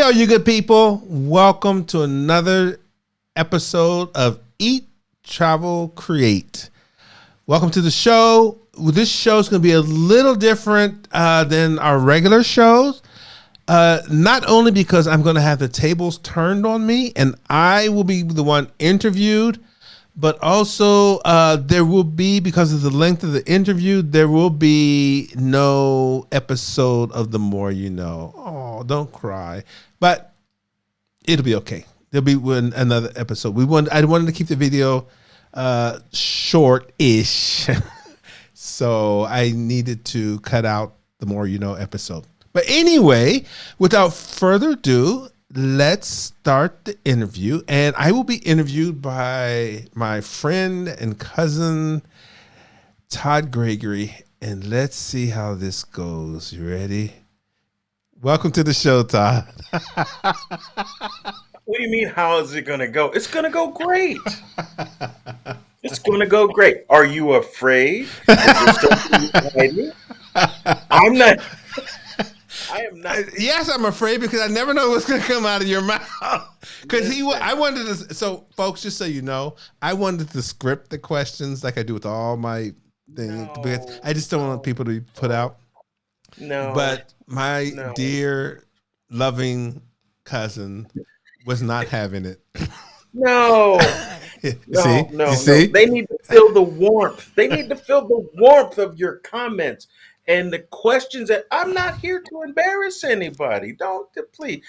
all you good people. Welcome to another episode of Eat.Travel.Create. Welcome to the show. This show is going to be a little different than our regular shows. Not only because I'm going to have the tables turned on me and I will be the one interviewed, but also there will be, because of the length of the interview, there will be no episode of The More You Know. Oh, don't cry. But it'll be okay. There'll be another episode. I wanted to keep the video short-ish. So I needed to cut out The More You Know episode. But anyway, without further ado, let's start the interview. And I will be interviewed by my friend and cousin, Todd Gregory. And let's see how this goes. You ready? Welcome to the show, Todd. What do you mean, how is it going to go? It's going to go great. It's going to go great. Are you afraid? I'm not. I am not. Yes, I'm afraid because I never know what's going to come out of your mouth. Because I wanted to. So, folks, just so you know, I wanted to script the questions like I do with all my things. Because I just don't want people to be put out. No. But my dear, loving cousin was not having it. No. No. They need to feel the warmth. They need to feel the warmth of your comments. And the questions that I'm not here to embarrass anybody. Please,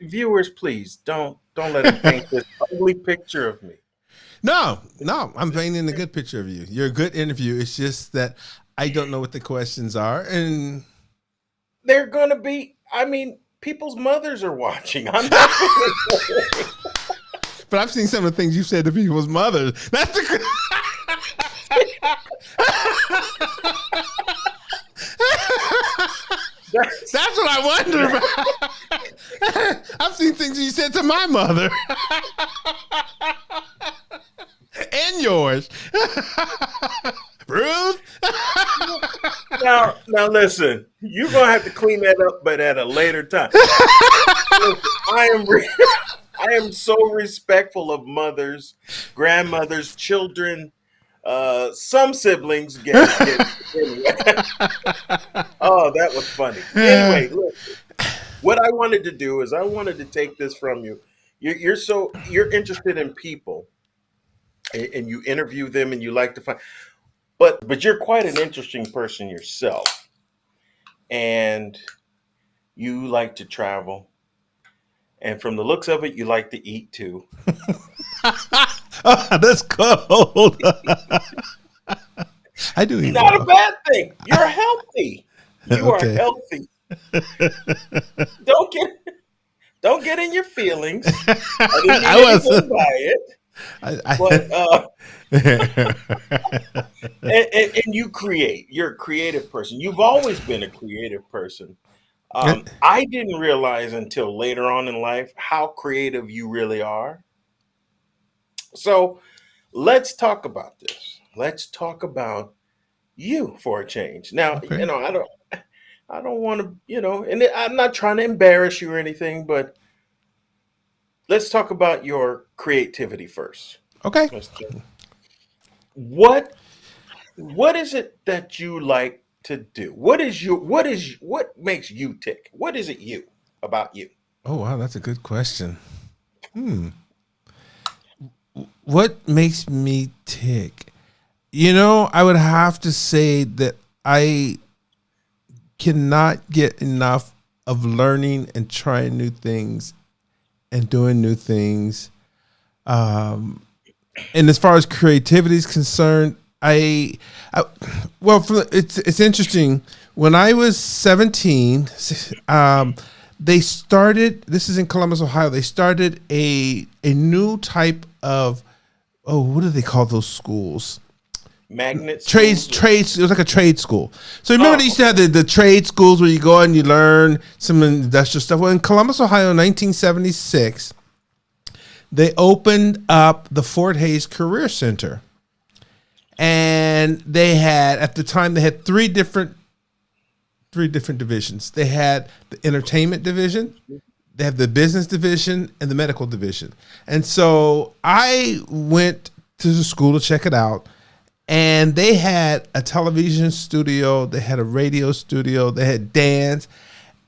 viewers, please don't let them paint this ugly picture of me. No, I'm painting a good picture of you. You're a good interview. It's just that I don't know what the questions are, and they're going to be. I mean, people's mothers are watching. I'm not. But I've seen some of the things you said to people's mothers. That's the. That's what I wonder about. I've seen things you said to my mother. And yours. Ruth. Now listen, you're going to have to clean that up, but at a later time. Listen, I am so respectful of mothers, grandmothers, children. Some siblings get Oh, that was funny. Anyway, look, what I wanted to do is I wanted to take this from you. You're interested in people, and you interview them, and you like to find, but you're quite an interesting person yourself, and you like to travel, and from the looks of it, you like to eat too. Oh, that's cold. I do eat. Not a bad thing. You're healthy. You are healthy. Don't get in your feelings. I wasn't by it. And you create. You're a creative person. You've always been a creative person. I didn't realize until later on in life how creative you really are. So let's talk about this. Let's talk about you for a change. Now, okay. I don't want to, and I'm not trying to embarrass you or anything, but let's talk about your creativity first. Okay. What is it that you like to do? What makes you tick? What is it about you? Oh, wow. That's a good question. What makes me tick? I would have to say that I cannot get enough of learning and trying new things and doing new things. And as far as creativity is concerned, it's interesting. When I was 17, they started, this is in Columbus, Ohio, they started a new type of, what do they call those schools? Magnet trades. It was like a trade school. So remember they used to have the trade schools where you go and you learn some industrial stuff. Well, in Columbus, Ohio, in 1976, they opened up the Fort Hays Career Center. And they had, at the time, they had three different divisions. They had the entertainment division, They have the business division and the medical division. And so I went to the school to check it out. And they had a television studio. They had a radio studio. They had dance.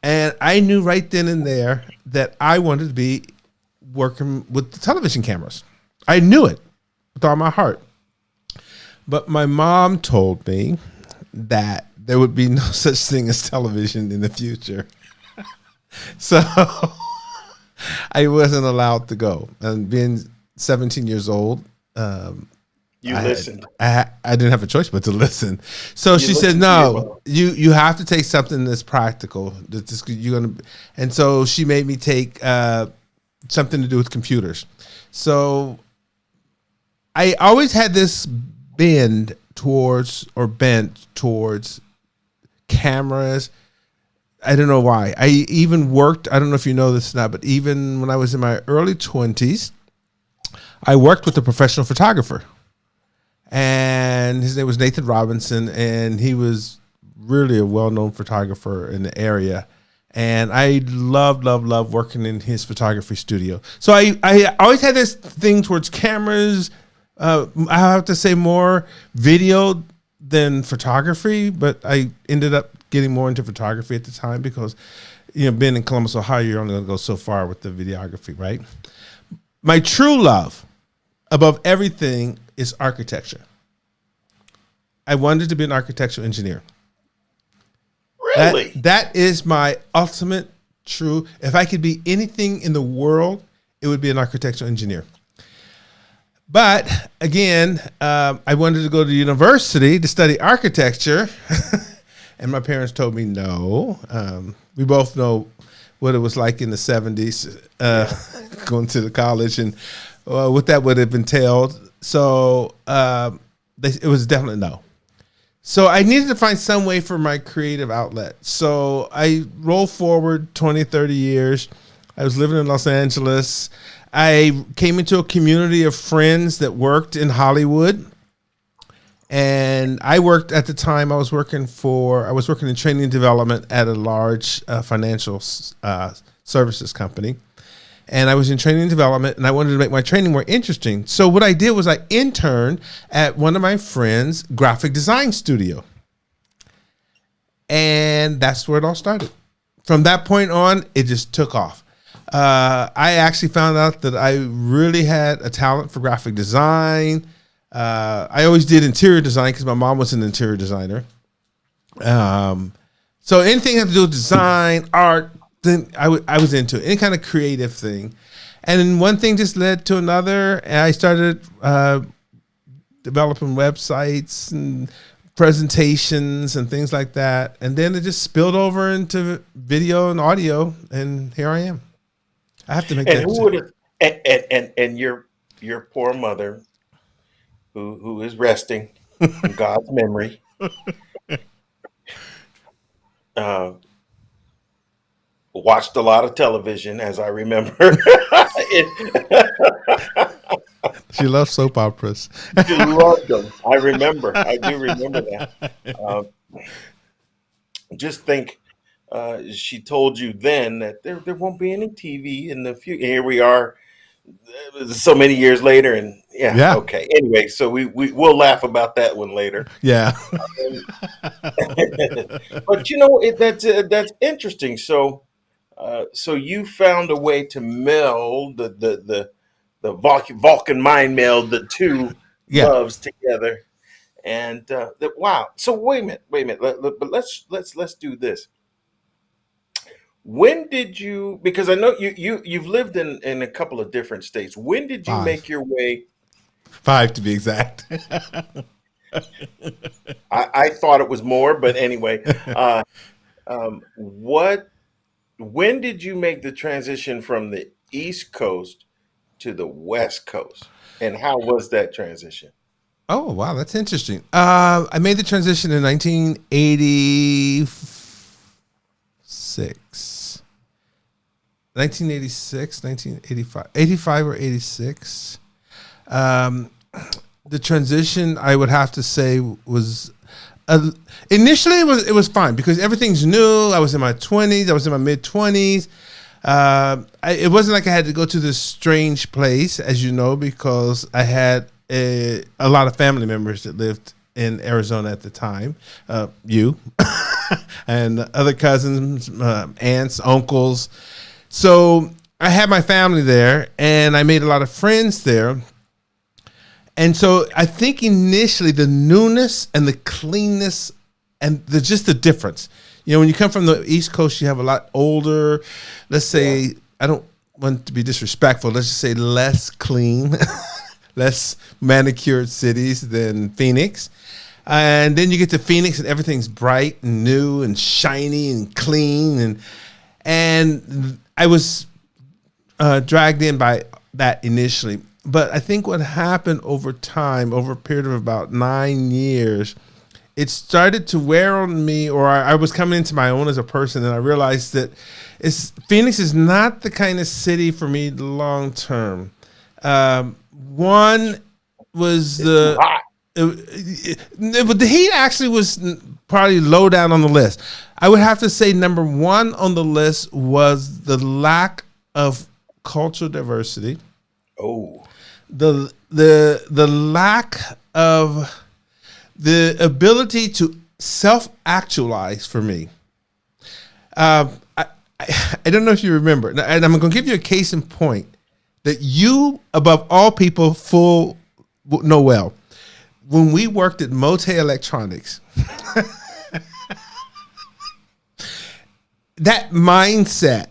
And I knew right then and there that I wanted to be working with the television cameras. I knew it with all my heart. But my mom told me that there would be no such thing as television in the future. So I wasn't allowed to go. And being 17 years old, you listened. I didn't have a choice but to listen. So she said, "No, you have to take something that's practical. And so she made me take something to do with computers. So I always had this bent towards cameras. I don't know why. I even worked, I don't know if you know this or not, but even when I was in my early 20s, I worked with a professional photographer. And his name was Nathan Robinson, and he was really a well-known photographer in the area. And I love working in his photography studio. So I always had this thing towards cameras. I have to say more video than photography, but I ended up getting more into photography at the time because, being in Columbus, Ohio, you're only going to go so far with the videography, right? My true love above everything is architecture. I wanted to be an architectural engineer. Really? That is my ultimate true. If I could be anything in the world, it would be an architectural engineer. But again, I wanted to go to university to study architecture. And my parents told me no. We both know what it was like in the 70s, going to the college and what that would have entailed. So it was definitely no. So I needed to find some way for my creative outlet. So I rolled forward 20, 30 years. I was living in Los Angeles. I came into a community of friends that worked in Hollywood. And I worked at the time, I was working in training and development at a large financial services company. And I was in training and development, and I wanted to make my training more interesting. So what I did was I interned at one of my friends' graphic design studio. And that's where it all started. From that point on, it just took off. I actually found out that I really had a talent for graphic design. I always did interior design because my mom was an interior designer. So anything that had to do with design, art, then I was into it. Any kind of creative thing. And then one thing just led to another. And I started developing websites and presentations and things like that. And then it just spilled over into video and audio. And here I am. I have to make and that. Who would have, and your poor mother, who is resting in God's memory, watched a lot of television, as I remember. She loves soap operas. She loved them. I remember. I do remember that. Just think, she told you then that there won't be any TV in the future. Here we are, so many years later, and yeah. Okay. Anyway, so we'll laugh about that one later. Yeah. But that's interesting. So you found a way to meld the Vulcan mind meld the two loves together, and wow. So wait a minute. But let's do this. When did you? Because I know you've lived in a couple of different states. When did you make your way? 5 to be exact. I thought it was more, but anyway. When did you make the transition from the East Coast to the West Coast, and how was that transition? Oh, wow, that's interesting. I made the transition in 1986, 1985, 85 or 86. The transition, I would have to say, was initially it was fine because everything's new. I was in my 20s. I was in my mid 20s. It wasn't like I had to go to this strange place, as you know, because I had a lot of family members that lived in Arizona at the time. You and other cousins, aunts, uncles. So I had my family there, and I made a lot of friends there. And so I think initially the newness and the cleanness and just the difference. You know, when you come from the East Coast, you have a lot older, let's say, I don't want to be disrespectful, let's just say less clean, less manicured cities than Phoenix. And then you get to Phoenix and everything's bright and new and shiny and clean. And I was dragged in by that initially. But I think what happened over time, over a period of about 9 years, it started to wear on me, or I was coming into my own as a person, and I realized that Phoenix is not the kind of city for me long term. One was the heat actually was probably low down on the list. I would have to say number one on the list was the lack of cultural diversity. Oh, the lack of the ability to self-actualize for me. I don't know if you remember, and I'm going to give you a case in point that you, above all people, know well. When we worked at Mote Electronics, that mindset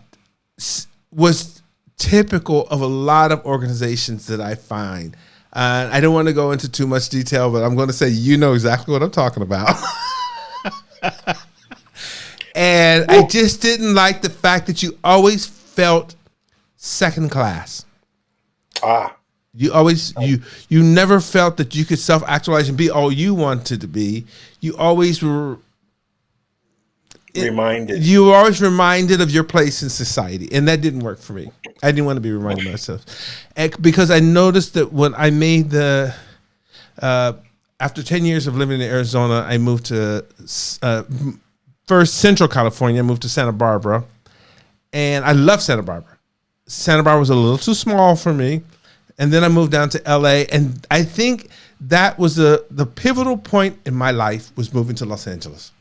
was typical of a lot of organizations that I find. I don't want to go into too much detail, but I'm going to say you know exactly what I'm talking about. And I just didn't like the fact that you always felt second class. You always you never felt that you could self-actualize and be all you wanted to be. You always were reminded. You were always reminded of your place in society, and that didn't work for me. I didn't want to be reminded of myself, because I noticed that when I made after 10 years of living in Arizona, I moved to first Central California. I moved to Santa Barbara, and I love Santa Barbara. Santa Barbara was a little too small for me, and then I moved down to LA, and I think that was the pivotal point in my life was moving to Los Angeles.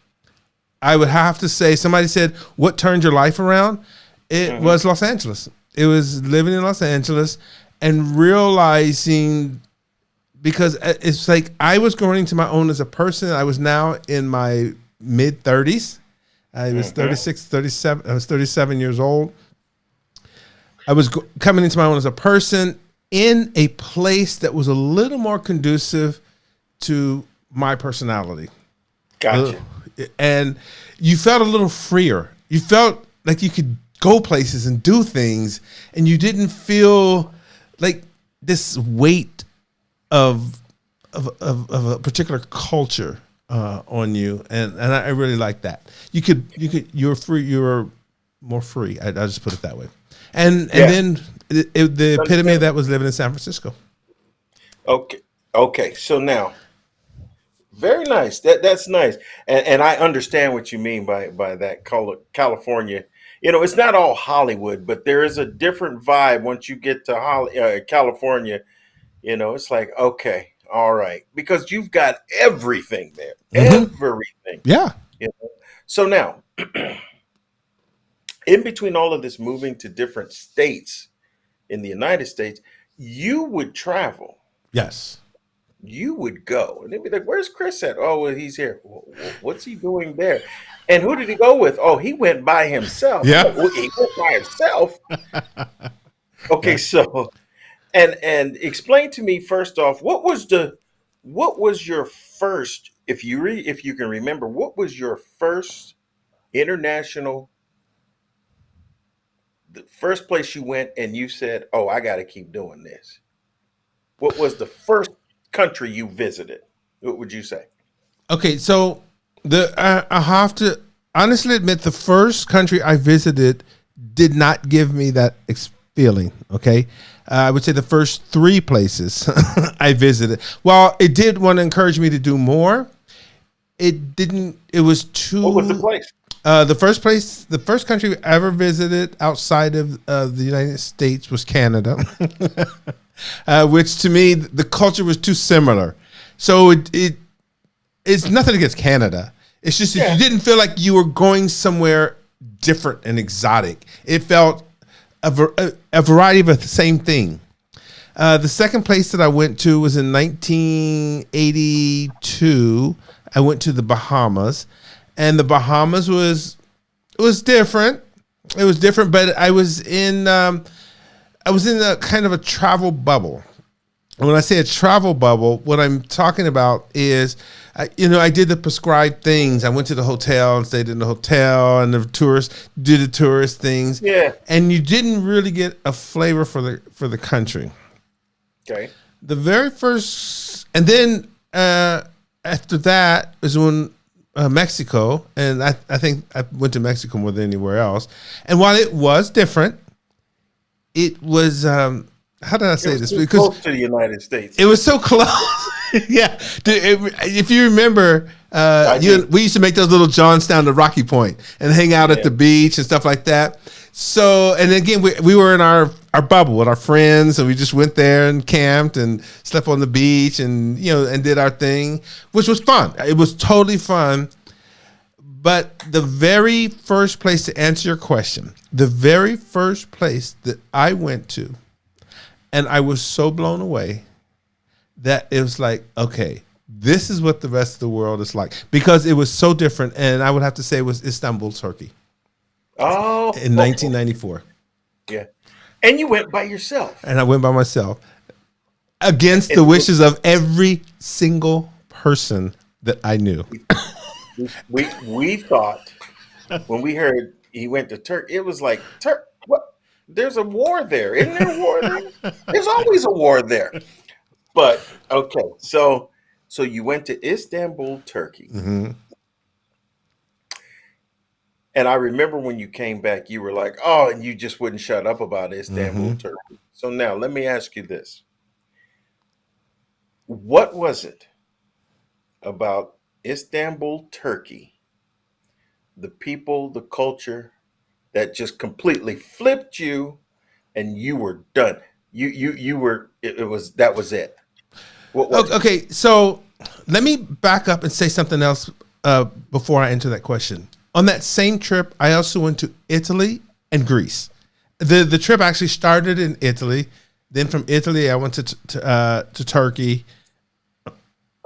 I would have to say, somebody said, what turned your life around? It was Los Angeles. It was living in Los Angeles and realizing, because it's like I was growing into my own as a person. I was now in my mid 30s. I was 36, 37. I was 37 years old. I was coming into my own as a person in a place that was a little more conducive to my personality. Gotcha. And you felt a little freer. You felt like you could go places and do things, and you didn't feel like this weight of a particular culture on you, and I really like that. You were free. You were more free. I'll just put it that way. And then the epitome of that was living in San Francisco. Okay. So now, very nice. That's nice, and I understand what you mean by that. California. You know, it's not all Hollywood, but there is a different vibe once you get to California. You know, it's like, okay, all right, because you've got everything there, everything. Yeah. You know? So now, in between all of this moving to different states in the United States, you would travel. Yes. You would go, and they'd be like, "Where's Chris at?" "Oh, well, he's here." What's he doing there? And who did he go with? "Oh, he went by himself." Yeah. Well, he went by himself. Okay, so and explain to me first off, what was your first, if you can remember, what was your first international, the first place you went and you said, "Oh, I got to keep doing this"? What was the first country you visited? What would you say? Okay, so I have to honestly admit the first country I visited did not give me that feeling. Okay, I would say the first three places I visited, while it did want to encourage me to do more, it didn't. It was too. What was the place? The first country we ever visited outside of the United States was Canada, which to me the culture was too similar. So it's nothing against Canada. It's just that you didn't feel like you were going somewhere different and exotic. It felt a variety of the same thing. The second place that I went to was in 1982. I went to the Bahamas. And the Bahamas was different. It was different, but I was in a kind of a travel bubble. And when I say a travel bubble, what I'm talking about is, I did the prescribed things. I went to the hotel and stayed in the hotel, and the tourists did the tourist things. Yeah. And you didn't really get a flavor for the country. Okay. The very first, and then after that is when. Mexico, and I think I went to Mexico more than anywhere else. And while it was different, it was how did I say this? Because close to the United States, it was so close. Yeah, if you remember, we used to make those little jaunts down to Rocky Point and hang out at the beach and stuff like that. So, and again, we were in our bubble with our friends, and we just went there and camped and slept on the beach and and did our thing, which was fun. It was totally fun. But the very first place, to answer your question, the very first place that I went to, and I was so blown away that it was like, okay, this is what the rest of the world is like, because it was so different. And I would have to say it was Istanbul, Turkey. Oh, in 1994. Yeah. And you went by yourself. And I went by myself against the wishes of every single person that I knew. We thought when we heard he went to Turkey, it was like, what? There's a war there. Isn't there a war there? There's always a war there. But okay, so you went to Istanbul, Turkey. Mm-hmm. And I remember when you came back, you were like, oh, and you just wouldn't shut up about Istanbul, Turkey. So now let me ask you this. What was it about Istanbul, Turkey, the people, the culture, that just completely flipped you and you were done? You were, that was it. What was it? Okay, so let me back up and say something else before I answer that question. On that same trip, I also went to Italy and Greece. The trip actually started in Italy. Then from Italy, I went to Turkey,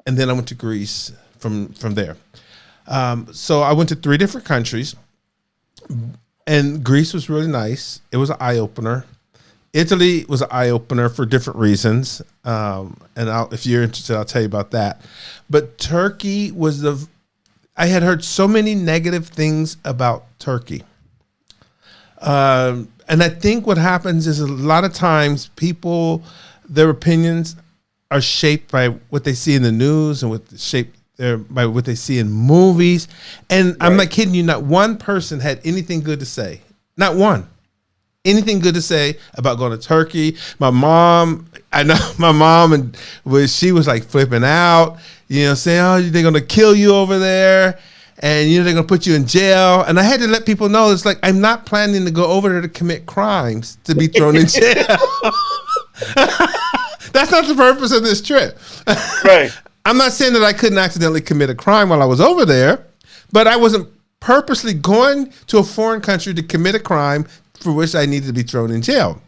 and then I went to Greece from there. So I went to 3 different countries, and Greece was really nice. It was an eye opener. Italy was an eye opener for different reasons, and if you're interested, I'll tell you about that. But Turkey was I had heard so many negative things about Turkey. And I think what happens is a lot of times people, their opinions are shaped by what they see in the news and by what they see in movies. And right. I'm not kidding you, not one person had anything good to say. Not one. Anything good to say about going to Turkey. My mom, I know my mom, and she was like flipping out, saying, oh, they're going to kill you over there. And, they're going to put you in jail. And I had to let people know, it's like, I'm not planning to go over there to commit crimes to be thrown in jail. That's not the purpose of this trip. Right. I'm not saying that I couldn't accidentally commit a crime while I was over there, but I wasn't purposely going to a foreign country to commit a crime for which I needed to be thrown in jail.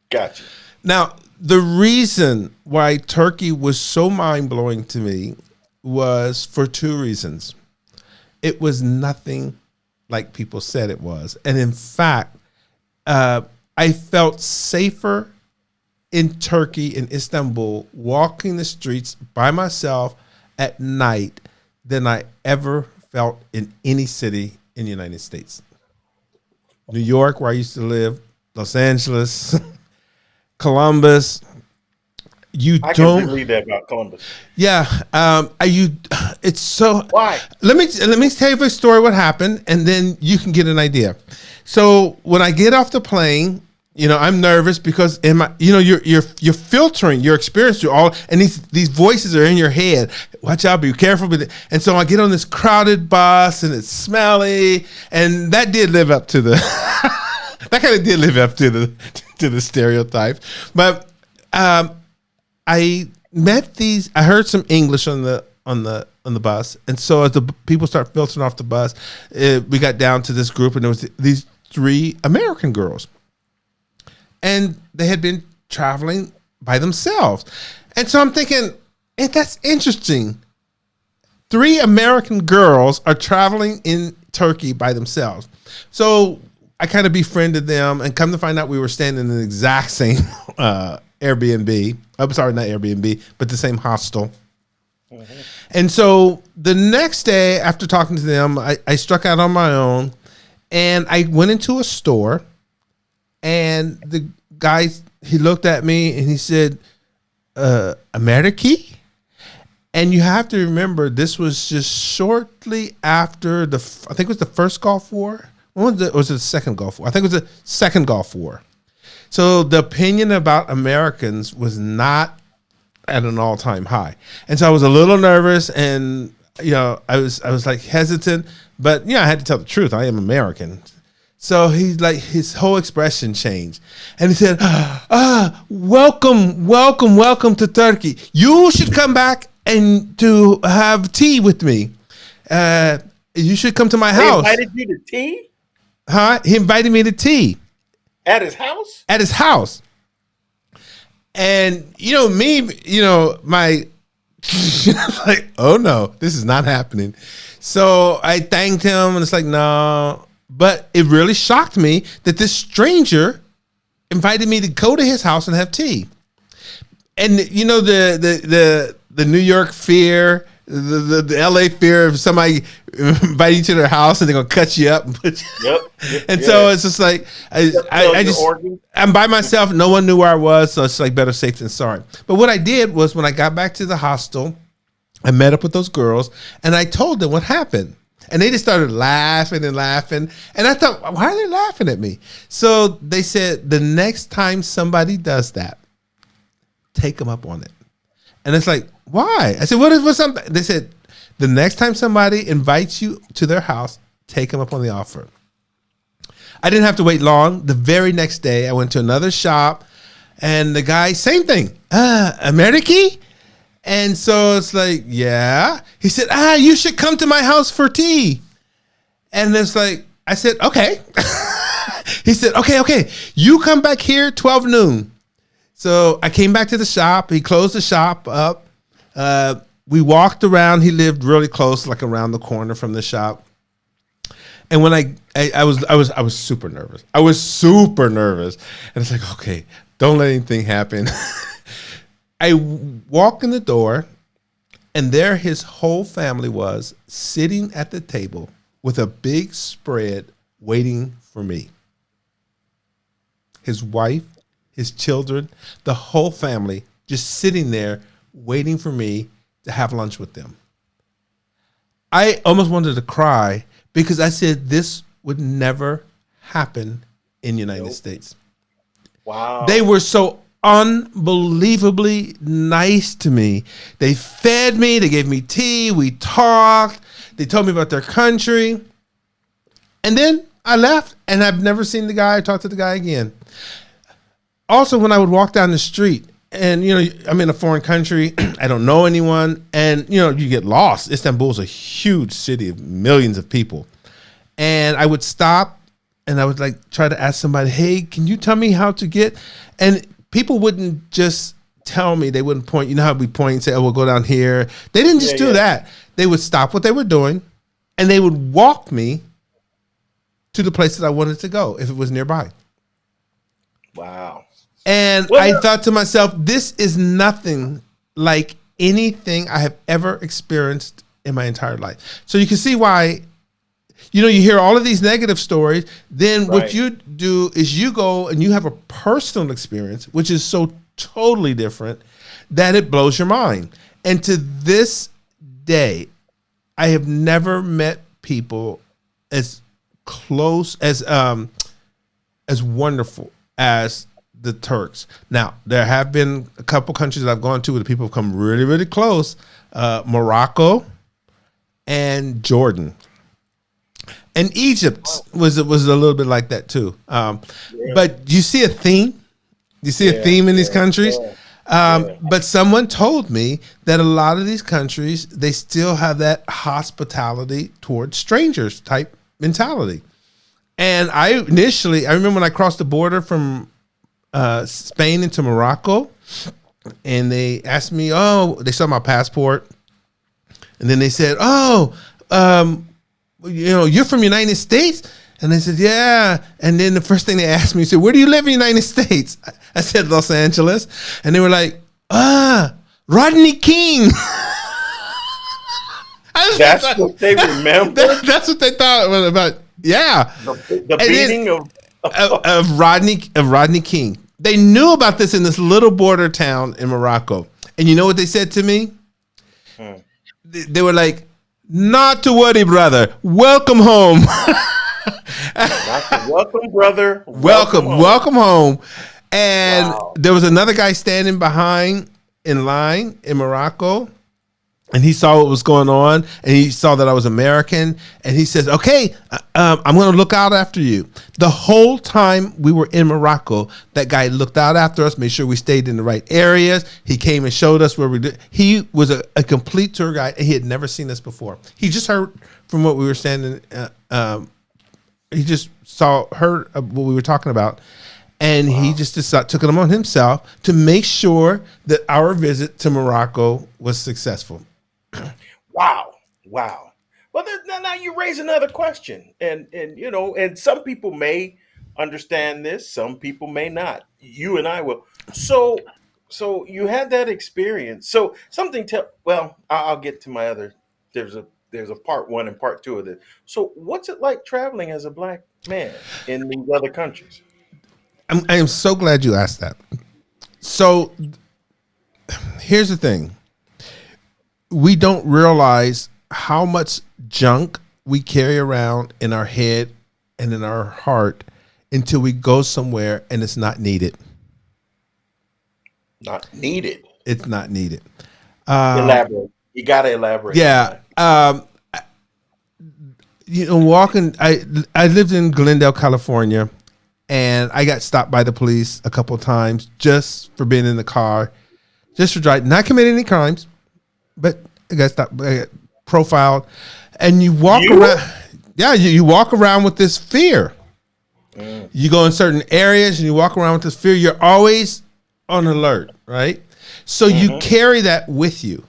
Gotcha. Now, the reason why Turkey was so mind-blowing to me was for 2 reasons. It was nothing like people said it was. And in fact, I felt safer in Turkey, in Istanbul, walking the streets by myself at night than I ever felt in any city in the United States. New York, where I used to live, Los Angeles, Columbus. I can believe that about Columbus. Yeah, it's so. Why? Let me tell you a story. What happened, and then you can get an idea. So when I get off the plane, I'm nervous because you're filtering your experience through all, and these voices are in your head. Watch out, be careful. And so I get on this crowded bus and it's smelly, and that did live up to the that kind of did live up to the stereotype. But I heard some English on the bus, and so as the people start filtering off the bus, we got down to this group, and there was these 3 American girls. And they had been traveling by themselves. And so I'm thinking, hey, that's interesting. 3 American girls are traveling in Turkey by themselves. So I kind of befriended them, and come to find out we were staying in the exact same Airbnb. I'm sorry, not Airbnb, but the same hostel. Mm-hmm. And so the next day, after talking to them, I struck out on my own, and I went into a store. And the guy, he looked at me and he said, American? And you have to remember, this was just shortly after I think it was the first Gulf War. When was it the second Gulf War? I think it was the second Gulf War. So the opinion about Americans was not at an all-time high. And so I was a little nervous, and, I was like hesitant, but, I had to tell the truth. I am American. So he's like, his whole expression changed. And he said, welcome to Turkey. You should come back and to have tea with me. You should come to my house. He invited you to tea? Huh? He invited me to tea. At his house? At his house. And, me, my, like, oh no, this is not happening. So I thanked him, and it's like, no. But it really shocked me that this stranger invited me to go to his house and have tea. And the New York fear, the LA fear of somebody inviting you to their house and they're gonna cut you up and put you. Yep. And so it's just like I'm by myself. No one knew where I was, so it's like better safe than sorry. But what I did was, when I got back to the hostel, I met up with those girls and I told them what happened. And they just started laughing and laughing. And I thought, why are they laughing at me? So they said, the next time somebody does that, take them up on it. And it's like, why? I said, what's something? They said, the next time somebody invites you to their house, take them up on the offer. I didn't have to wait long. The very next day, I went to another shop, and the guy, same thing. American? And so it's like, yeah. He said, you should come to my house for tea. And it's like, I said, okay. He said, okay. You come back here 12 noon. So I came back to the shop. He closed the shop up. We walked around. He lived really close, like around the corner from the shop. And when I was super nervous. I was super nervous. And it's like, okay, don't let anything happen. I walk in the door, and there his whole family was sitting at the table with a big spread waiting for me. His wife, his children, the whole family just sitting there waiting for me to have lunch with them. I almost wanted to cry because I said this would never happen in the United States. Wow. They were so unbelievably nice to me. They fed me. They gave me tea. We talked. They told me about their country. And then I left, and I've never seen the guy or talked to the guy again. Also, when I would walk down the street, and, I'm in a foreign country, I don't know anyone, and, you get lost. Istanbul's a huge city of millions of people. And I would stop, and I would try to ask somebody, hey, can you tell me how to get, and people wouldn't just tell me. They wouldn't point. You know how we point and say, we'll go down here. They didn't just do that. They would stop what they were doing, and they would walk me to the place that I wanted to go if it was nearby. Wow. And I thought to myself, this is nothing like anything I have ever experienced in my entire life. So you can see why, you hear all of these negative stories. Then what you do is you go and you have a personal experience, which is so totally different that it blows your mind. And to this day, I have never met people as close as wonderful as the Turks. Now, there have been a couple countries that I've gone to where the people have come really, really close. Morocco and Jordan. And Egypt was a little bit like that too. But you see a theme? You see a theme in these countries? But someone told me that a lot of these countries, they still have that hospitality towards strangers type mentality. And I remember when I crossed the border from Spain into Morocco, and they asked me, they saw my passport, and then they said, you're from the United States? And I said, yeah. And then the first thing they asked me, said, where do you live in the United States? I said, Los Angeles. And they were like, Rodney King. That's what they remember? That's what they thought about. Yeah. The beating of Rodney King. They knew about this in this little border town in Morocco. And you know what they said to me? They were like, not to worry, brother. Welcome home. Welcome, brother. Welcome home. And there was another guy standing behind in line in Morocco. And he saw what was going on, and he saw that I was American, and he says, okay, I'm going to look out after you. The whole time we were in Morocco, that guy looked out after us, made sure we stayed in the right areas. He came and showed us where we did. He was a complete tour guide, and he had never seen us before. He just heard from what we were standing, he just heard what we were talking about, and he just took it on himself to make sure that our visit to Morocco was successful. Wow. Well, now you raise another question, and some people may understand this, some people may not. You and I will. So you had that experience. So I'll get to my other. There's a part 1 and part 2 of this. So what's it like traveling as a black man in these other countries? I am so glad you asked that. So here's the thing. We don't realize how much junk we carry around in our head and in our heart until we go somewhere and it's not needed. Not needed. It's not needed. Elaborate. You got to elaborate. Yeah. Walking, I lived in Glendale, California, and I got stopped by the police a couple of times just for being in the car, just for driving, not committing any crimes. But I got stopped, I got profiled, and you walk around. Yeah, you walk around with this fear. You go in certain areas and you walk around with this fear. You're always on alert, right? So you carry that with you.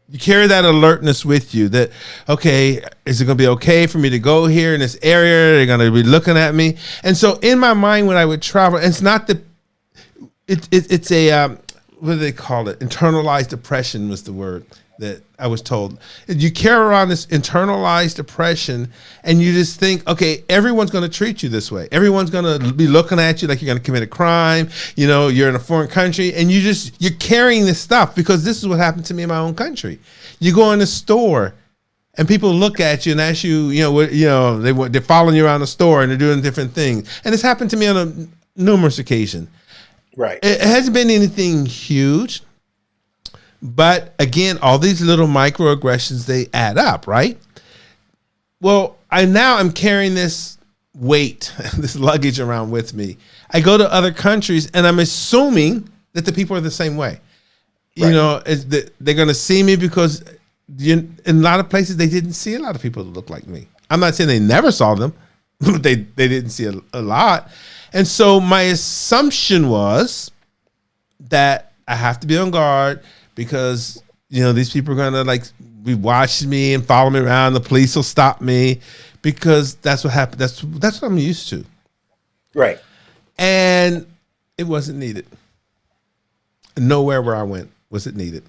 You carry that alertness with you. That okay, is it going to be okay for me to go here in this area? They're going to be looking at me, and so in my mind when I would travel, it's not the. It's a. What do they call it? Internalized depression was the word that I was told. You carry around this internalized depression, and you just think, okay, everyone's going to treat you this way. Everyone's going to be looking at you like you're going to commit a crime. You're in a foreign country, and you're carrying this stuff because this is what happened to me in my own country. You go in the store, and people look at you and ask you, they're following you around the store and they're doing different things. And it's happened to me on numerous occasions. Right. It hasn't been anything huge, but again, all these little microaggressions, they add up, right? Well, I'm carrying this weight, this luggage around with me. I go to other countries and I'm assuming that the people are the same way. Right. They're going to see me because in a lot of places, they didn't see a lot of people that look like me. I'm not saying they never saw them, but they didn't see a lot. And so my assumption was that I have to be on guard because, these people are going to be watching me and follow me around. The police will stop me because that's what happened. That's what I'm used to. Right. And it wasn't needed. Nowhere where I went was it needed.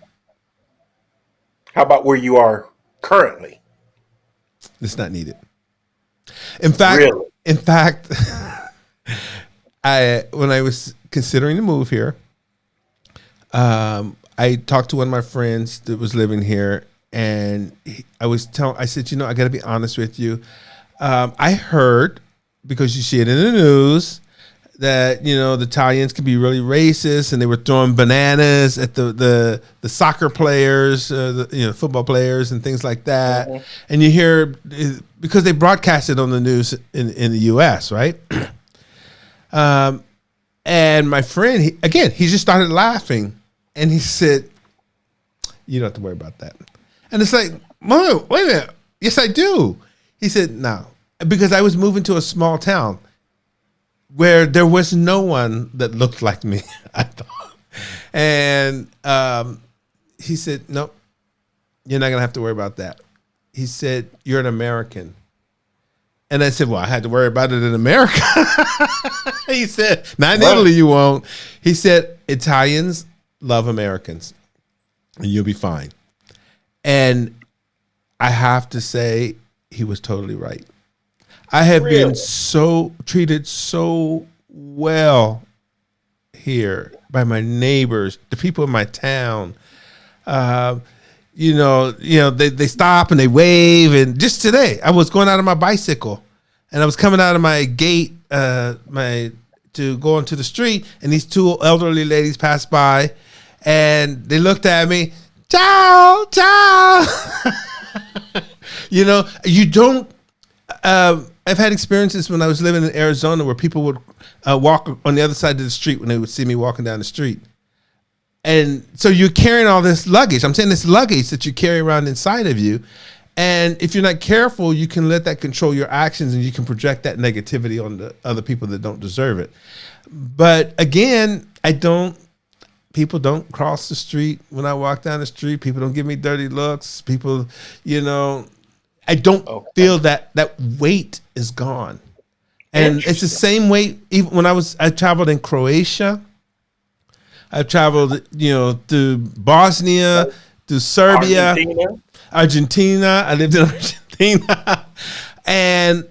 How about where you are currently? It's not needed. In fact, when I was considering to move here, I talked to one of my friends that was living here, and I said, I got to be honest with you. I heard, because you see it in the news, that, you know, the Italians could be really racist, and they were throwing bananas at the soccer players, football players and things like that. Mhm. And you hear, because they broadcast it on the news in the U.S., right? And my friend, he just started laughing, and he said, "You don't have to worry about that." And it's like, wait a minute. Yes, I do. He said, "No," because I was moving to a small town where there was no one that looked like me, I thought. And he said, "Nope, you're not gonna have to worry about that." He said, "You're an American." And I said, "Well, I had to worry about it in America." He said, "Not in Italy, you won't." He said, "Italians love Americans, and you'll be fine." And I have to say, he was totally right. I have been treated so well here by my neighbors, the people in my town. They stop and they wave. And just today, I was going out on my bicycle, and I was coming out of my gate, to go into the street, and these two elderly ladies passed by, and they looked at me, ciao, ciao. You don't. I've had experiences when I was living in Arizona where people would walk on the other side of the street when they would see me walking down the street. And so you're carrying all this luggage. I'm saying this luggage that you carry around inside of you. And if you're not careful, you can let that control your actions, and you can project that negativity on the other people that don't deserve it. But again, people don't cross the street when I walk down the street. People don't give me dirty looks. People, I don't feel that weight is gone. And it's the same weight. Even when I traveled in Croatia, I've traveled, to Bosnia, to Serbia, Argentina. I lived in Argentina, and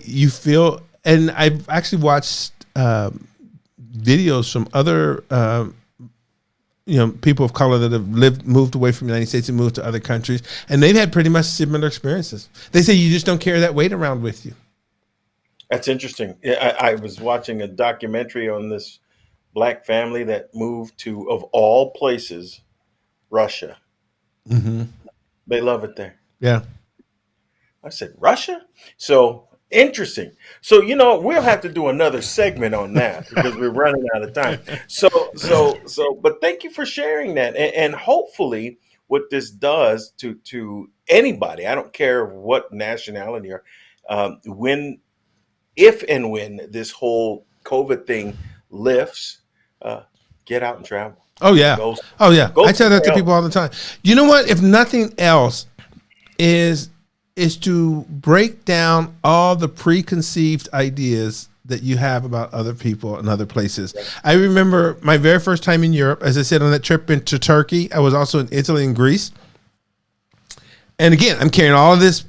you feel, and I've actually watched videos from other, people of color that have moved away from the United States and moved to other countries, and they've had pretty much similar experiences. They say you just don't carry that weight around with you. That's interesting. I was watching a documentary on this Black family that moved to, of all places, Russia. Mm-hmm. They love it there. Yeah. I said, Russia? So interesting. So, we'll have to do another segment on that because we're running out of time. But thank you for sharing that. And hopefully what this does to anybody, I don't care what nationality or if and when this whole COVID thing lifts, get out and travel. Oh yeah. I tell that to people all the time. You know what? If nothing else, is to break down all the preconceived ideas that you have about other people and other places. Right. I remember my very first time in Europe, as I said, on that trip into Turkey. I was also in Italy and Greece. And again, I'm carrying all of this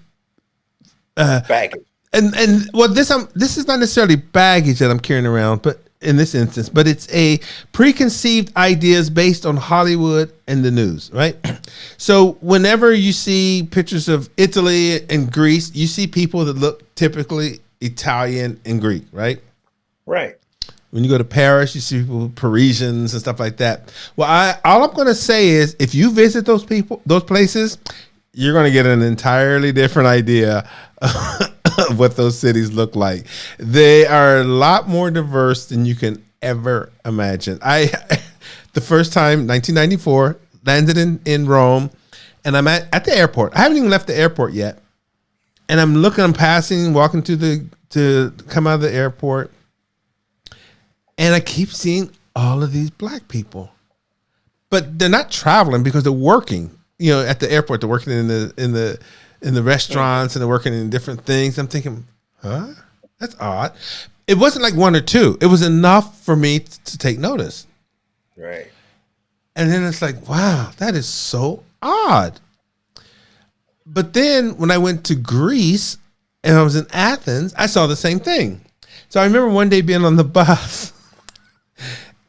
baggage. And this is not necessarily baggage that I'm carrying around, but in this instance, but it's a preconceived ideas based on Hollywood and the news, right? So whenever you see pictures of Italy and Greece, you see people that look typically Italian and Greek, right? Right. When you go to Paris, you see people, Parisians and stuff like that. Well, all I'm going to say is, if you visit those places, you're going to get an entirely different idea of what those cities look like. They are a lot more diverse than you can ever imagine. The first time, 1994, landed in Rome, and I'm at the airport. I haven't even left the airport yet. And I'm passing, walking to come out of the airport. And I keep seeing all of these black people, but they're not traveling because they're working. At the airport, they're working in the restaurants, and they're working in different things. I'm thinking, huh? That's odd. It wasn't like one or two. It was enough for me to take notice. Right. And then it's like, wow, that is so odd. But then when I went to Greece and I was in Athens, I saw the same thing. So I remember one day being on the bus,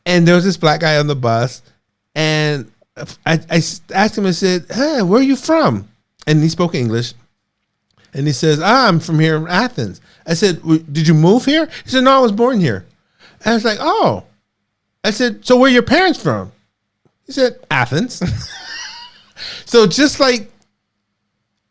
and there was this black guy on the bus, and I asked him, I said, hey, where are you from? And he spoke English. And he says, I'm from here in Athens. I said, did you move here? He said, no, I was born here. And I was like, oh. I said, so where are your parents from? He said, Athens. So just like,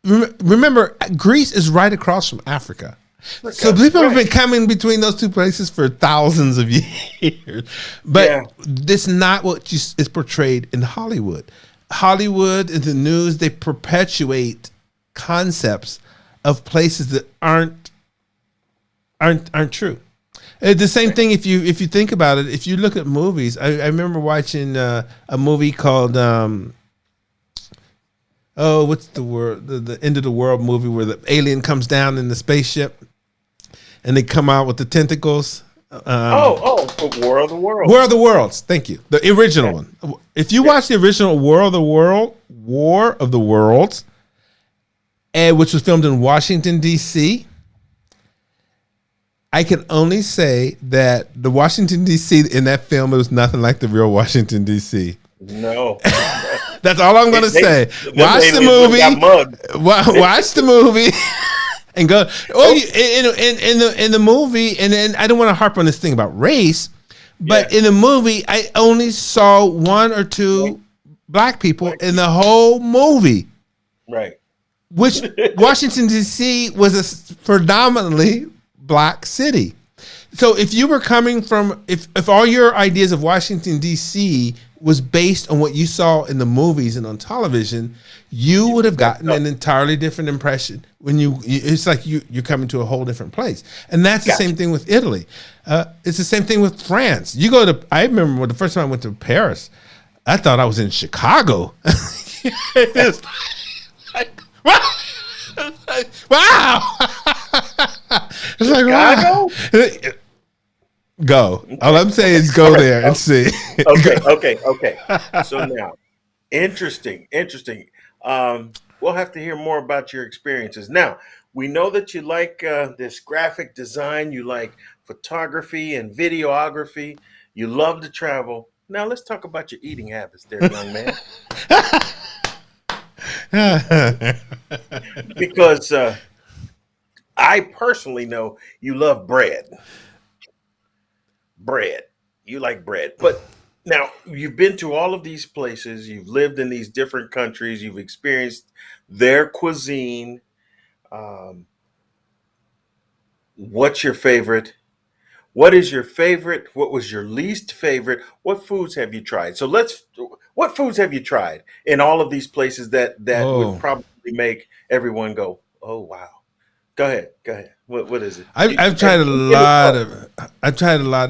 remember, Greece is right across from Africa. Okay, so people have been coming between those two places for thousands of years. But this is not what is portrayed in Hollywood. Hollywood and the news, they perpetuate concepts of places that aren't true. It's the same thing if you think about it. If you look at movies, I remember watching a movie called what's the word? The End of the World movie where the alien comes down in the spaceship and they come out with the tentacles. War of the Worlds. War of the Worlds. Thank you. The original one. If you watch the original War of the Worlds, which was filmed in Washington, D.C., I can only say that the Washington, D.C. in that film, it was nothing like the real Washington, D.C. No. That's all I'm going to say. Watch the movie. Watch the movie. And go. In the movie, and I don't want to harp on this thing about race, but in the movie, I only saw one or two black people in the whole movie. Right. Which Washington, D.C. was a predominantly black city. So if you were coming from, if all your ideas of Washington, D.C. was based on what you saw in the movies and on television, you would have gotten an entirely different impression when it's like you're coming to a whole different place. And that's the same thing with Italy. It's the same thing with France. I remember the first time I went to Paris, I thought I was in Chicago. It's like, wow. It's like, wow. Go. All I'm saying is go there and see. Okay. So now, interesting. We'll have to hear more about your experiences. Now, we know that you like this graphic design, you like photography and videography, you love to travel. Now, let's talk about your eating habits there, young man. Because I personally know you love bread. You like bread. But now you've been to all of these places. You've lived in these different countries. You've experienced their cuisine. What's your favorite? What is your favorite? What was your least favorite? What foods have you tried? So what foods have you tried in all of these places that would probably make everyone go, oh, wow. Go ahead. What is it? I've tried a lot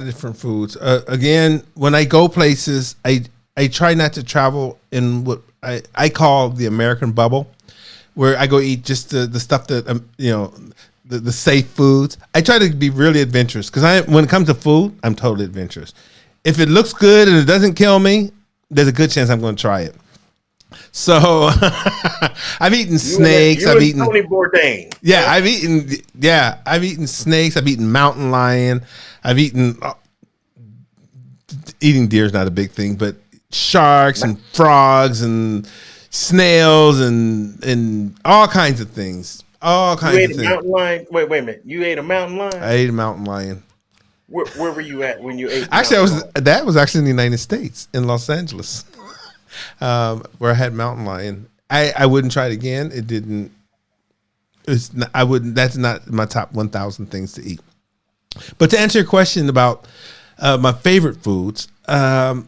of different foods. Again, when I go places, I try not to travel in what I call the American bubble, where I go eat just the stuff that the safe foods. I try to be really adventurous because when it comes to food, I'm totally adventurous. If it looks good and it doesn't kill me, there's a good chance I'm going to try it. So I've eaten snakes. I've eaten Tony Bourdain. Yeah, I've eaten snakes. I've eaten mountain lion. I've eaten eating deer is not a big thing, but sharks and frogs and snails and all kinds of things. All kinds of things. You ate a mountain lion? Wait a minute. You ate a mountain lion? I ate a mountain lion. Where were you at when you ate? Actually, that was actually in the United States, in Los Angeles, where I had mountain lion. I wouldn't try it again. It didn't. I wouldn't. That's not my top 1,000 things to eat. But to answer your question about my favorite foods, my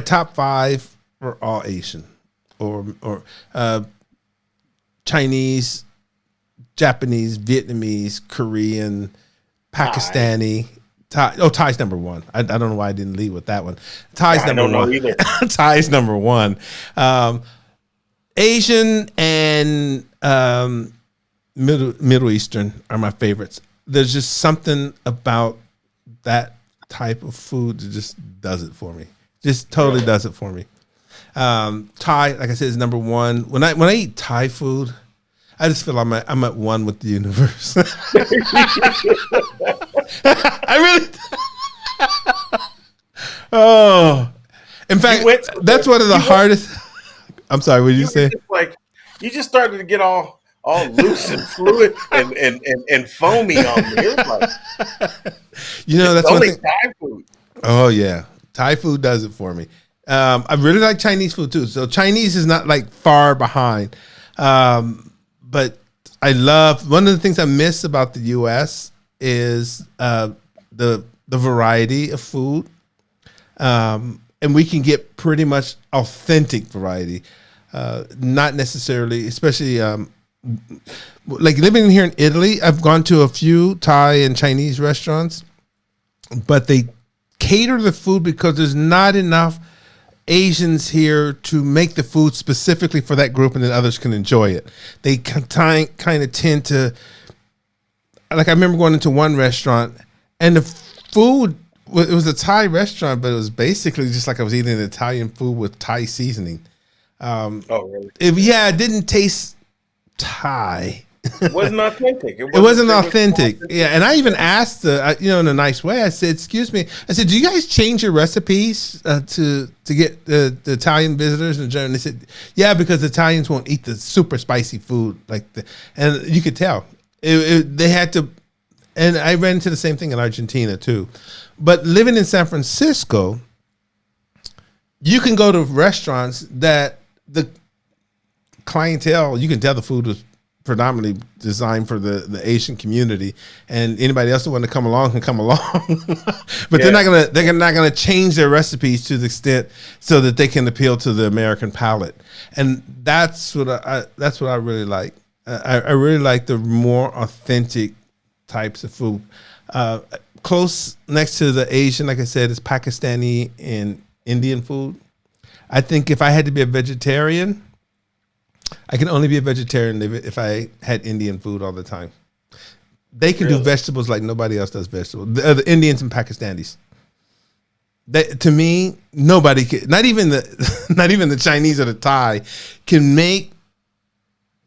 top 5 are all Asian, or Chinese, Japanese, Vietnamese, Korean, Pakistani. Thai's number 1. I don't know why I didn't lead with that one. Thai's number 1. I don't know either. Thai's number 1. Asian and Middle Eastern are my favorites. There's just something about that type of food that just does it for me. Just totally does it for me. Thai, like I said, is number 1. When I eat Thai food, I just feel I'm at one with the universe. I really. Oh, in fact, that's one of the hardest. I'm sorry. What did you say? you just started to get all loose and fluid and foamy on me. It was like That's one only thing. Thai food. Oh yeah, Thai food does it for me. I really like Chinese food too. So Chinese is not like far behind, but I love. One of the things I miss about the U.S. is the variety of food, and we can get pretty much authentic variety. Not necessarily, especially like living here in Italy. I've gone to a few Thai and Chinese restaurants, but they cater the food because there's not enough Asians here to make the food specifically for that group, and then others can enjoy it. They kind of tend to, like I remember going into one restaurant, and the food, it was a Thai restaurant, but it was basically just like I was eating Italian food with Thai seasoning. Oh, really? It didn't taste Thai. It wasn't authentic. It wasn't authentic. Yeah, and I even asked, in a nice way. I said, "Excuse me." I said, "Do you guys change your recipes to get the Italian visitors?" And they said, "Yeah, because the Italians won't eat the super spicy food and you could tell they had to." And I ran into the same thing in Argentina too. But living in San Francisco, you can go to restaurants that the clientele, you can tell the food was predominantly designed for the Asian community, and anybody else that want to come along can come along. But they're not gonna change their recipes to the extent so that they can appeal to the American palate, and that's what I really like. I really like the more authentic types of food. Close next to the Asian, like I said, is Pakistani and Indian food. I think if I had to be a vegetarian, I can only be a vegetarian if I had Indian food all the time. They can do vegetables like nobody else does vegetables. The Indians and Pakistanis. To me, nobody can. Not even the Chinese or the Thai can make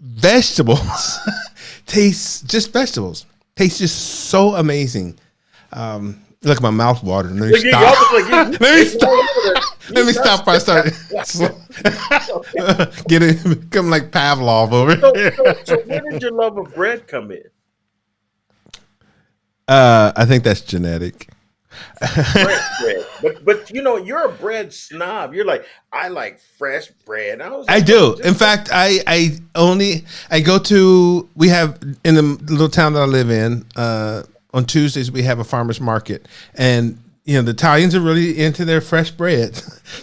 vegetables taste just vegetables. Taste just so amazing. Look, my mouth watering. Let me stop. Let me stop. I started become like Pavlov over here. So where did your love of bread come in? I think that's genetic. Bread. But you're a bread snob. You're like, I like fresh bread. I do. In fact, we have in the little town that I live in, on Tuesdays we have a farmer's market, and the Italians are really into their fresh bread,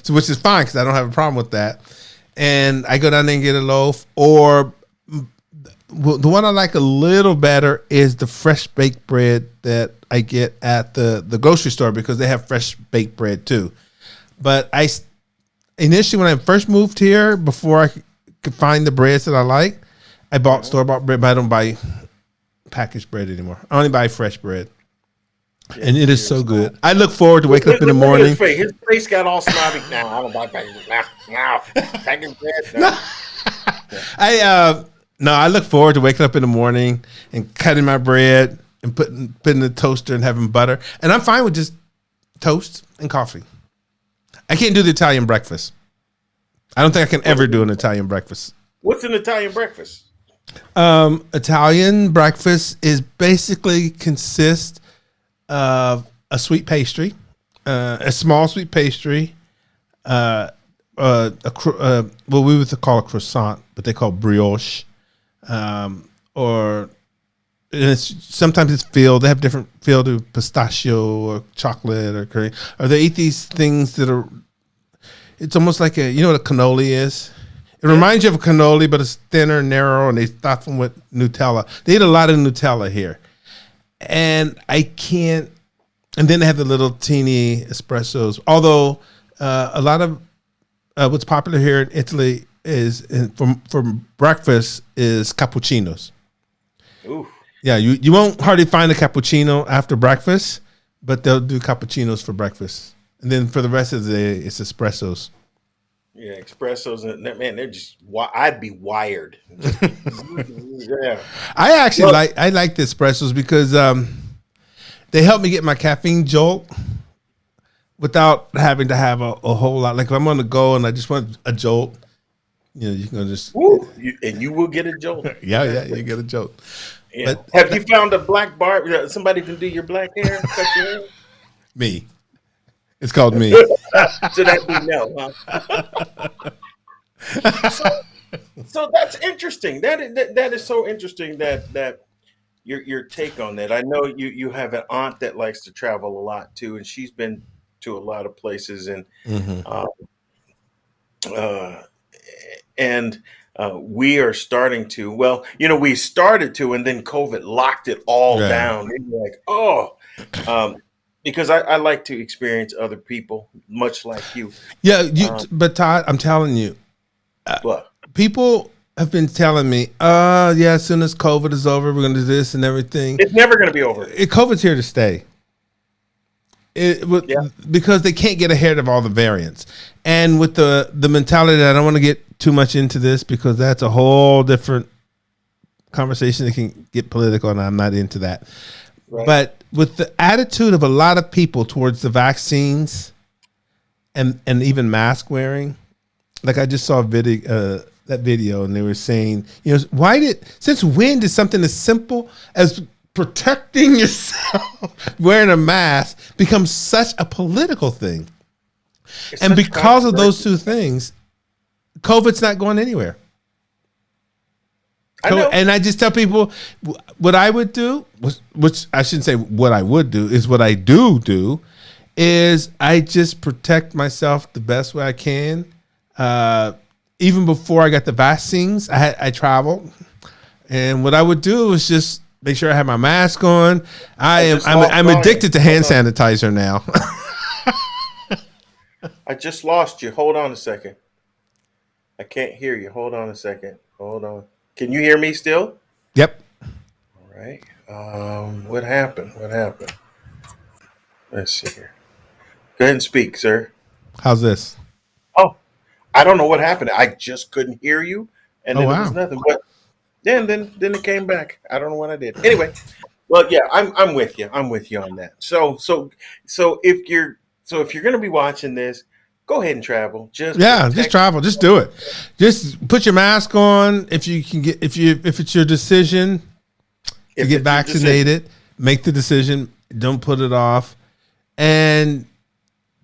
so which is fine because I don't have a problem with that. And I go down there and get a loaf, or the one I like a little better is the fresh baked bread that I get at the grocery store, because they have fresh baked bread too. But initially when I first moved here, before I could find the breads that I like, I bought store-bought bread, but I don't buy packaged bread anymore. I only buy fresh bread. And it is so good. I look forward to waking up in the morning. His face got all snobby. Now I don't buy packaged bread. No. I look forward to waking up in the morning and cutting my bread and putting in the toaster and having butter. And I'm fine with just toast and coffee. I can't do the Italian breakfast. I don't think I can ever do an Italian breakfast. What's an Italian breakfast? Italian breakfast is basically consists of a sweet pastry, a small sweet pastry, what we would call a croissant, but they call brioche, sometimes it's filled. They have different filled with pistachio or chocolate or curry, or they eat these things that are. It's almost like what a cannoli is. It reminds you of a cannoli, but it's thinner and narrow, and they stuff them with Nutella. They eat a lot of Nutella here. And I can't, and then they have the little teeny espressos. Although a lot of what's popular here in Italy is for breakfast is cappuccinos. Ooh. Yeah, you won't hardly find a cappuccino after breakfast, but they'll do cappuccinos for breakfast. And then for the rest of the day, it's espressos. Yeah, espressos, and man, they're just. I'd be wired. Yeah, I actually like the espressos because they help me get my caffeine jolt without having to have a whole lot. Like if I'm on the go and I just want a jolt, You can just Woo! And you will get a jolt. yeah, you get a joke. Yeah. But Have you found a black barb? Somebody can do your black hair, cut your hair. me, it's called me. So that'd be no, huh? So, so that's interesting. That is so interesting. That your take on that. I know you have an aunt that likes to travel a lot too, and she's been to a lot of places, Hmm. uh, uh, and we are starting to. Well, we started to, and then COVID locked it all Yeah, down. And you're like, oh, um, because I like to experience other people, much like you. yeah. Um, But Todd, I'm telling you, but people have been telling me, yeah, as soon as COVID is over, we're gonna do this and everything. it's never going to be over. COVID's here to stay. Yeah. Because they can't get ahead of all the variants, and with the mentality that I don't want to get too much into this because that's a whole different conversation that can get political, and I'm not into that. Right. But with the attitude of a lot of people towards the vaccines and even mask wearing, like I just saw a video, that video, and they were saying, since when did something as simple as protecting yourself wearing a mask become such a political thing? It's And such because of those controversy. two things, COVID's not going anywhere. I know. And I just tell people what I would do, which I shouldn't say what I would do, is what I do is I just protect myself the best way I can. Even before I got the vaccines, I traveled, and what I would do is just make sure I have my mask on. I'm addicted to hand sanitizer now. I just lost you. Hold on a second. I can't hear you. Hold on a second. Hold on. Can you hear me still? Yep. All right. What happened? What happened? Let's see here. Go ahead and speak, sir. How's this? Oh, I don't know what happened. I just couldn't hear you, and Oh then it was wow. nothing. But then it came back. I don't know what I did. Anyway, well, yeah, I'm with you. I'm with you on that. So if you're going to be watching this, go ahead and travel. Just Yeah, just protect. travel. Just do it. Just put your mask on if you can get if it's your decision to If get it's your decision. vaccinated, make the decision. Don't put it off, and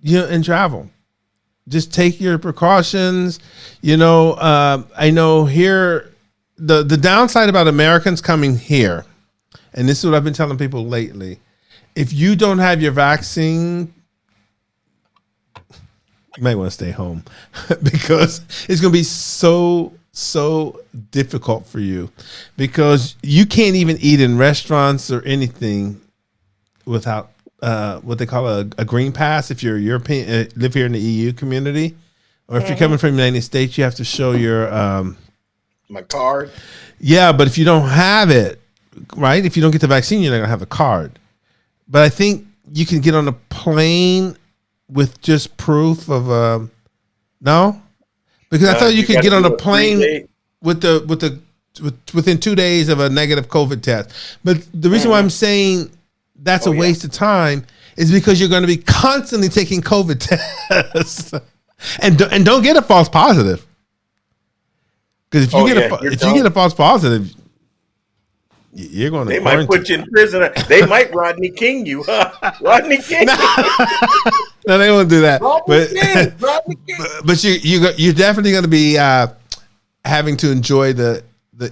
and travel. Just take your precautions. I know here the downside about Americans coming here, and this is what I've been telling people lately. If you don't have your vaccine, you might want to stay home because it's going to be so difficult for you because you can't even eat in restaurants or anything without what they call a green pass. If you're European, live here in the EU community, or if you're coming from the United States, you have to show your My card. yeah. But if you don't have it, right? If you don't get the vaccine, you're not gonna have the card. But I think you can get on a plane with just proof of no, because I thought you could gotta get on do a plane 3-day. within 2 days of a negative COVID test. But the reason why I'm saying that's a yeah. waste of time is because you're going to be constantly taking COVID tests, and don't get a false positive. Because if you get a false positive, you're going to They might put you in prison. They might Rodney King you. Rodney King. No, they won't do that. Rodney King. But you're definitely going to be having to enjoy the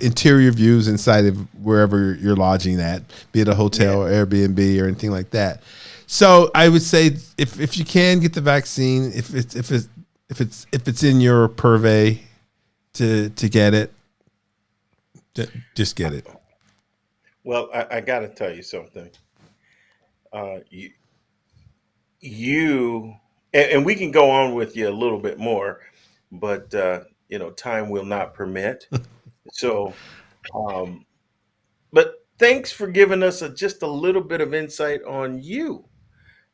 interior views inside of wherever you're lodging at, be it a hotel or Airbnb or anything like that. So I would say if you can get the vaccine, if it's in your purvey to get it, just get it. Well, I got to tell you something. You and we can go on with you a little bit more, but time will not permit. So, but thanks for giving us just a little bit of insight on you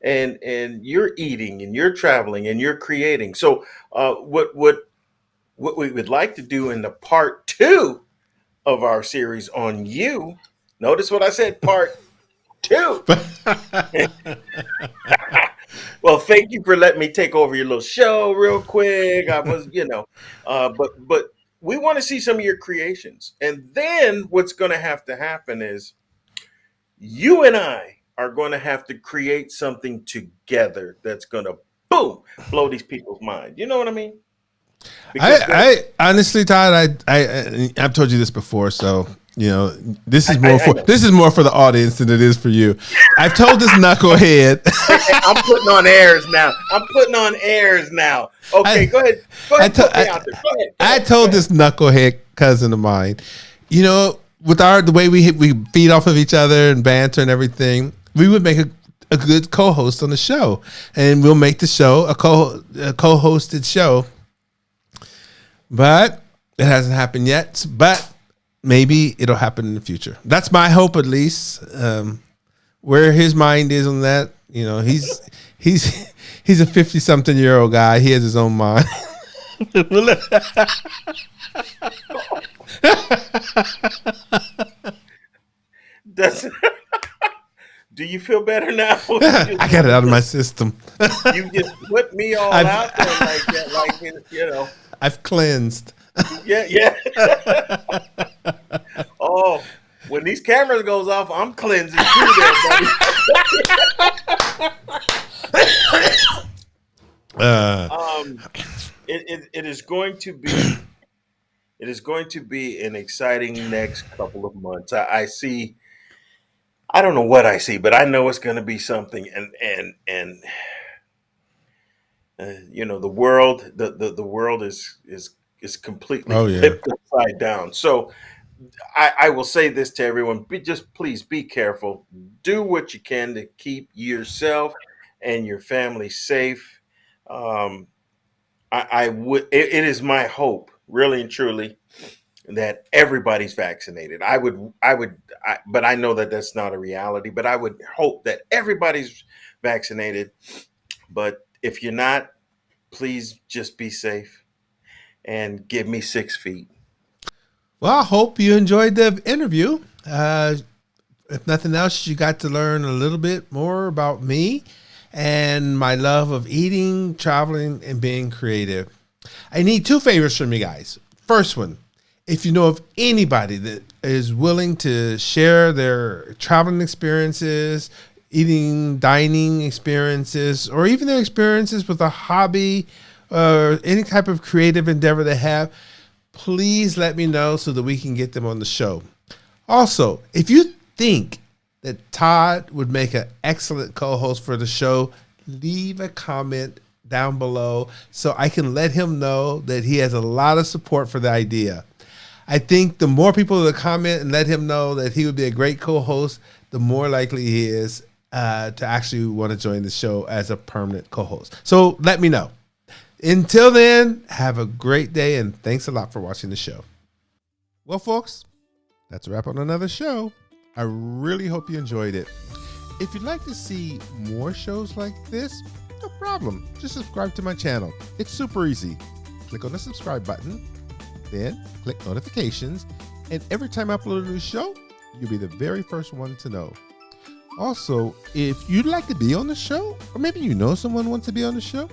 and your eating and your traveling and your creating. So, what we would like to do in the part 2 of our series on you. Notice what I said, part 2. Well, thank you for letting me take over your little show real quick. I was, but we want to see some of your creations. And then what's going to happen is you and I are going to have to create something together that's going to boom blow these people's mind. You know what I mean? Because I honestly, Todd, I've told you this before, so you know this is I know. this is more for the audience than it is for you. I've told this knucklehead. I'm putting on airs now. Okay, go ahead. Go ahead. Put me out there. Go ahead. I told this knucklehead cousin of mine, you know, with the way we feed off of each other and banter and everything, we would make a good co-host on the show, and we'll make the show a co-hosted show. But it hasn't happened yet. But maybe it'll happen in the future. That's my hope, at least. Where his mind is on that, you know, he's a 50-something-year-old guy. He has his own mind. Do you feel better now? I got it out of my system. You just put me all out there like that, like, you know. I've cleansed. Yeah. Oh, when these cameras goes off, I'm cleansing too there, buddy. It is going to be an exciting next couple of months. I see. I don't know what I see, but I know it's going to be something. And you know, the world is completely flipped upside down. So I will say this to everyone: please be careful. Do what you can to keep yourself and your family safe. I would. It is my hope, really and truly, that everybody's vaccinated. But I know that that's not a reality. But I would hope that everybody's vaccinated. But if you're not, please just be safe and give me 6 feet. Well, I hope you enjoyed the interview. If nothing else, you got to learn a little bit more about me and my love of eating, traveling, and being creative. I need 2 favors from you guys. First one, if you know of anybody that is willing to share their traveling experiences, eating, dining experiences, or even their experiences with a hobby or any type of creative endeavor they have, please let me know so that we can get them on the show. Also, if you think that Todd would make an excellent co-host for the show, leave a comment down below so I can let him know that he has a lot of support for the idea. I think the more people that comment and let him know that he would be a great co-host, the more likely he is to actually want to join the show as a permanent co-host. So let me know. Until then, have a great day, and thanks a lot for watching the show. Well, folks, that's a wrap on another show. I really hope you enjoyed it. If you'd like to see more shows like this, no problem. Just subscribe to my channel. It's super easy. Click on the subscribe button, then click notifications, and every time I upload a new show, you'll be the very first one to know. Also, if you'd like to be on the show, or maybe you know someone wants to be on the show,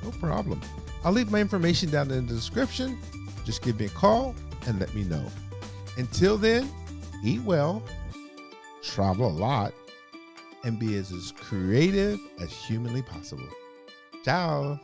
no problem. I'll leave my information down in the description. Just give me a call and let me know. Until then, eat well, travel a lot, and be as creative as humanly possible. Ciao.